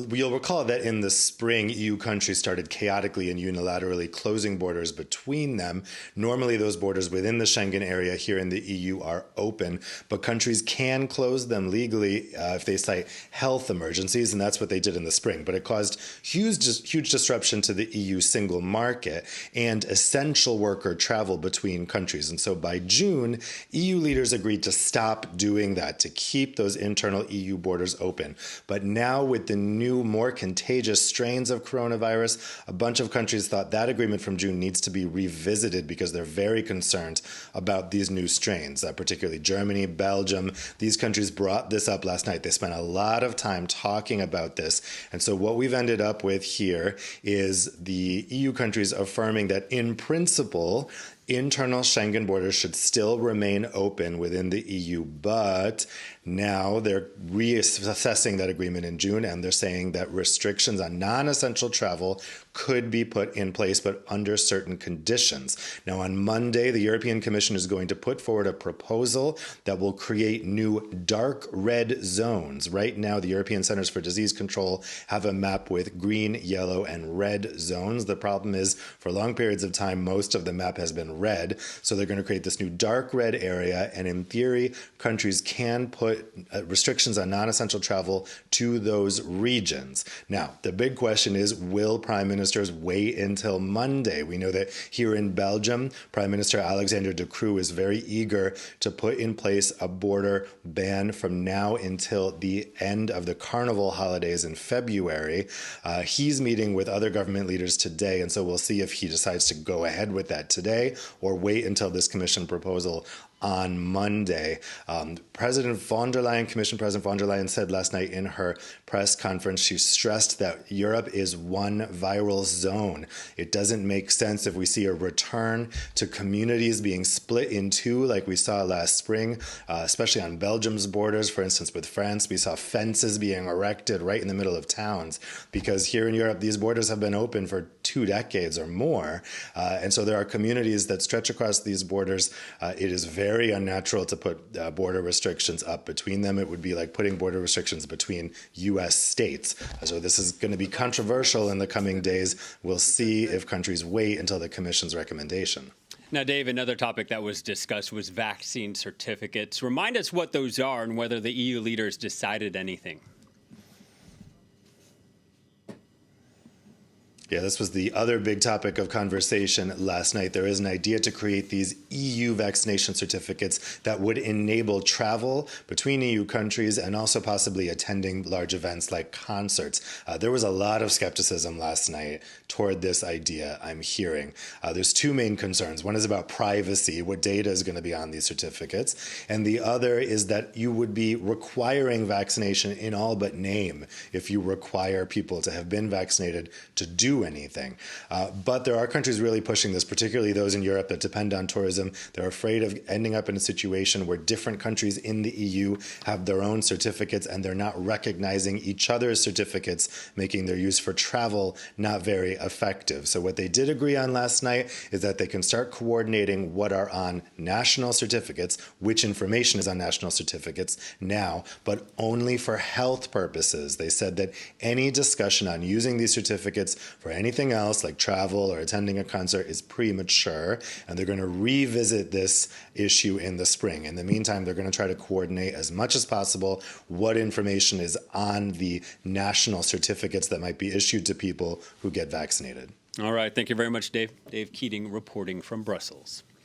You'll recall that in the spring, EU countries started chaotically and unilaterally closing borders between them. Normally, those borders within the Schengen area here in the EU are open, but countries can close them legally if they cite health emergencies, and that's what they did in the spring. But it caused huge disruption to the EU single market and essential worker travel between countries. And so by June, EU leaders agreed to stop doing that, to keep those internal EU borders open. But now with the new, more contagious strains of coronavirus, a bunch of countries thought that agreement from June needs to be revisited because they're very concerned about these new strains, particularly Germany, Belgium. These countries brought this up last night. They spent a lot of time talking about this. And so what we've ended up with here is the EU countries affirming that in principle, internal Schengen borders should still remain open within the EU, but now they're reassessing that agreement in June, and they're saying that restrictions on non-essential travel could be put in place, but under certain conditions. Now, on Monday, the European Commission is going to put forward a proposal that will create new dark red zones. Right now, the European Centers for Disease Control have a map with green, yellow, and red zones. The problem is, for long periods of time, most of the map has been red, so they're going to create this new dark red area, and in theory, countries can put restrictions on non-essential travel to those regions. Now, the big question is, will prime ministers wait until Monday? We know that here in Belgium, Prime Minister Alexander de Croo is very eager to put in place a border ban from now until the end of the Carnival holidays in February. He's meeting with other government leaders today, and so we'll see if he decides to go ahead with that today or wait until this Commission proposal on Monday. President von der Leyen, Commission President von der Leyen said last night in her press conference, she stressed that Europe is one viral zone. It doesn't make sense if we see a return to communities being split in two like we saw last spring, especially on Belgium's borders. For instance, with France, we saw fences being erected right in the middle of towns because here in Europe, these borders have been open for 2 decades or more. And so there are communities that stretch across these borders. It is very unnatural to put border restrictions up between them. It would be like putting border restrictions between U.S. states. So this is going to be controversial in the coming days. We'll see if countries wait until the Commission's recommendation. Now, Dave, another topic that was discussed was vaccine certificates. Remind us what those are and whether the EU leaders decided anything. Yeah, this was the other big topic of conversation last night. There is an idea to create these EU vaccination certificates that would enable travel between EU countries and also possibly attending large events like concerts. There was a lot of skepticism last night toward this idea, I'm hearing. There's 2 main concerns. One is about privacy, what data is going to be on these certificates, and the other is that you would be requiring vaccination in all but name if you require people to have been vaccinated to do anything. But there are countries really pushing this, particularly those in Europe that depend on tourism. They're afraid of ending up in a situation where different countries in the EU have their own certificates and they're not recognizing each other's certificates, making their use for travel not very effective. So what they did agree on last night is that they can start coordinating what are on national certificates, which information is on national certificates now, but only for health purposes. They said that any discussion on using these certificates for anything else like travel or attending a concert is premature, and they're going to revisit this issue in the spring. In the meantime, they're going to try to coordinate as much as possible what information is on the national certificates that might be issued to people who get vaccinated. All right. Thank you very much, Dave. Dave Keating reporting from Brussels.